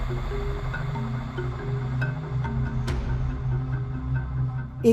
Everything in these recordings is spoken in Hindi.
एक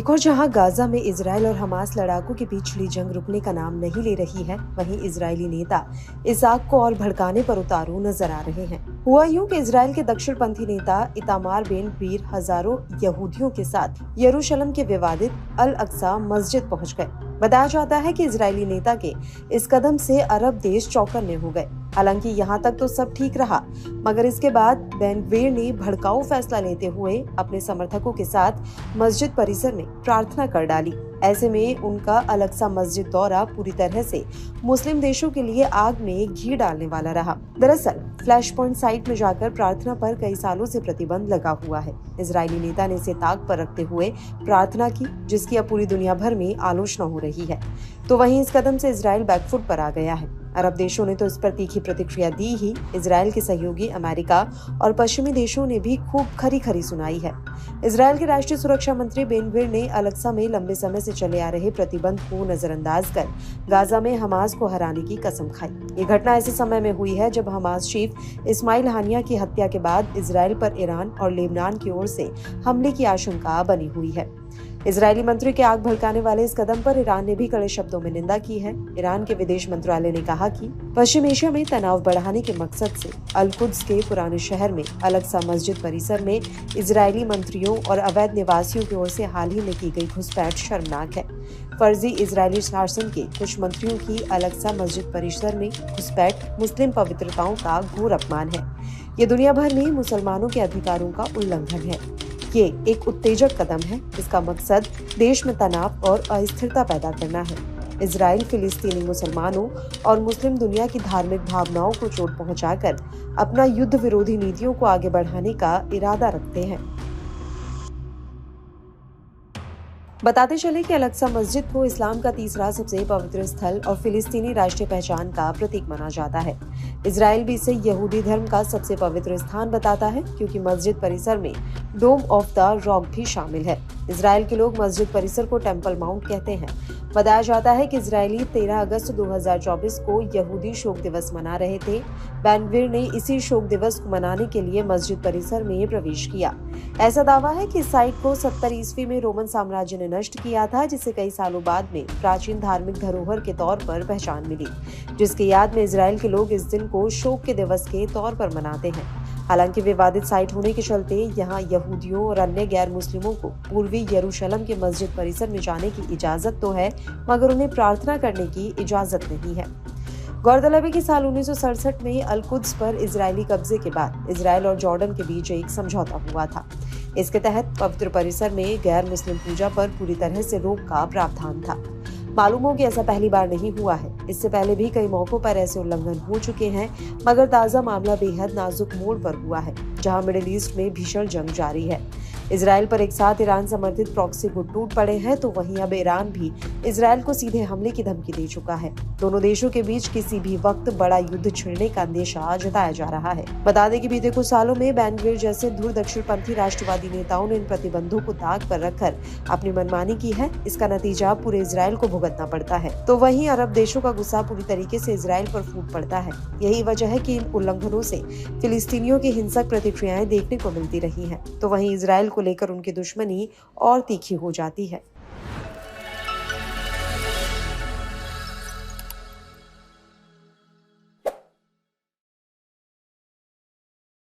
और जहां गाजा में इजराइल और हमास लड़ाकों के बीच छिड़ी जंग रुकने का नाम नहीं ले रही है, वहीं इजरायली नेता इस आग को और भड़काने पर उतारू नजर आ रहे हैं। हुआ यूं कि इजराइल के दक्षिणपंथी नेता इतामार बेन गवीर हजारों यहूदियों के साथ यरूशलेम के विवादित अल अक्सा मस्जिद पहुंच गए। बताया जाता है कि इजरायली नेता के इस कदम से अरब देश चौकन्ने हो गए। हालांकि यहाँ तक तो सब ठीक रहा, मगर इसके बाद बेन गवीर ने भड़काऊ फैसला लेते हुए अपने समर्थकों के साथ मस्जिद परिसर में प्रार्थना कर डाली। ऐसे में उनका अल अक्सा मस्जिद दौरा पूरी तरह से मुस्लिम देशों के लिए आग में घी डालने वाला रहा। दरअसल फ्लैश पॉइंट साइट में जाकर प्रार्थना पर कई सालों से प्रतिबंध लगा हुआ है। इजरायली नेता ने इसे ताक पर रखते हुए प्रार्थना की, जिसकी अब पूरी दुनिया भर में आलोचना हो रही है। तो वहीं इस कदम से इजराइल बैकफुट पर आ गया है। अरब देशों ने तो इस पर तीखी प्रतिक्रिया दी ही। इजराइल के सहयोगी अमेरिका और पश्चिमी देशों ने भी खूब खरी सुनाई है। इजराइल के राष्ट्रीय सुरक्षा मंत्री बेन गवीर ने अल अक्सा में लंबे समय से चले आ रहे प्रतिबंध को नजरअंदाज कर गाजा में हमास को हराने की कसम खाई। ये घटना ऐसे समय में हुई है जब हमास चीफ इस्माइल हानिया की हत्या के बाद इजराइल पर ईरान और लेबनान की ओर से हमले की आशंका बनी हुई है। इजरायली मंत्री के आग भड़काने वाले इस कदम पर ईरान ने भी कड़े शब्दों में निंदा की है। ईरान के विदेश मंत्रालय ने कहा कि पश्चिम एशिया में तनाव बढ़ाने के मकसद से अल कुद्स के पुराने शहर में अल अक्सा मस्जिद परिसर में इजरायली मंत्रियों और अवैध निवासियों की ओर से हाल ही में की गई घुसपैठ शर्मनाक है। फर्जी इजरायली शासन के कुछ मंत्रियों की अल अक्सा मस्जिद परिसर में घुसपैठ मुस्लिम पवित्रताओं का घोर अपमान है। ये दुनिया भर में मुसलमानों के अधिकारों का उल्लंघन है। ये एक उत्तेजक कदम है। इसका मकसद देश में तनाव और अस्थिरता पैदा करना है। इजराइल फिलिस्तीनी मुसलमानों और मुस्लिम दुनिया की धार्मिक भावनाओं को चोट पहुंचाकर अपना युद्ध विरोधी नीतियों को आगे बढ़ाने का इरादा रखते हैं। बताते चले कि अल अक्सा मस्जिद को इस्लाम का तीसरा सबसे पवित्र स्थल और फिलिस्तीनी राष्ट्रीय पहचान का प्रतीक माना जाता है। इजराइल भी इसे यहूदी धर्म का सबसे पवित्र स्थान बताता है, क्योंकि मस्जिद परिसर में डोम ऑफ द रॉक भी शामिल है। इजराइल के लोग मस्जिद परिसर को टेम्पल माउंट कहते हैं। बताया जाता है कि इजरायली 13 अगस्त 2024 को यहूदी शोक दिवस मना रहे थे। बेन गवीर ने इसी शोक दिवस को मनाने के लिए मस्जिद परिसर में प्रवेश किया। ऐसा दावा है कि इस साइट को 70 ईस्वी में रोमन साम्राज्य ने नष्ट किया था, जिसे कई सालों बाद में प्राचीन धार्मिक धरोहर के तौर पर पहचान मिली, जिसकी याद में इजराइल के लोग इस दिन को शोक के दिवस के तौर पर मनाते हैं। हालांकि विवादित साइट होने के चलते यहाँ यहूदियों और अन्य गैर मुस्लिमों को पूर्वी यरूशलेम के मस्जिद परिसर में जाने की इजाजत तो है, मगर उन्हें प्रार्थना करने की इजाजत नहीं है। गौरतलब है कि साल 1967 में अल कुद्स पर इजरायली कब्जे के बाद इजराइल और जॉर्डन के बीच एक समझौता हुआ था। इसके तहत पवित्र परिसर में गैर मुस्लिम पूजा पर पूरी तरह से रोक का प्रावधान था। मालूम हो कि ऐसा पहली बार नहीं हुआ है। इससे पहले भी कई मौकों पर ऐसे उल्लंघन हो चुके हैं, मगर ताजा मामला बेहद नाजुक मोड़ पर हुआ है, जहां मिडिल ईस्ट में भीषण जंग जारी है। इजराइल पर एक साथ ईरान समर्थित प्रॉक्सी गुट टूट पड़े हैं, तो वहीं अब ईरान भी इजराइल को सीधे हमले की धमकी दे चुका है। दोनों देशों के बीच किसी भी वक्त बड़ा युद्ध छिड़ने का अंदेशा जताया जा रहा है। बता दें कि बीते कुछ सालों में बेन गवीर जैसे धुर दक्षिणपंथी राष्ट्रवादी नेताओं ने इन प्रतिबंधों को ताक पर रखकर अपनी मनमानी की है। इसका नतीजा पूरे इजराइल को भुगतना पड़ता है। तो वहीं अरब देशों का गुस्सा पूरी तरीके से इजराइल पर फूट पड़ता है। यही वजह है कि इन उल्लंघनों से फिलिस्तीनियों की हिंसक प्रतिक्रियाएं देखने को मिलती रही हैं। तो वहीं इजराइल को लेकर उनकी दुश्मनी और तीखी हो जाती है।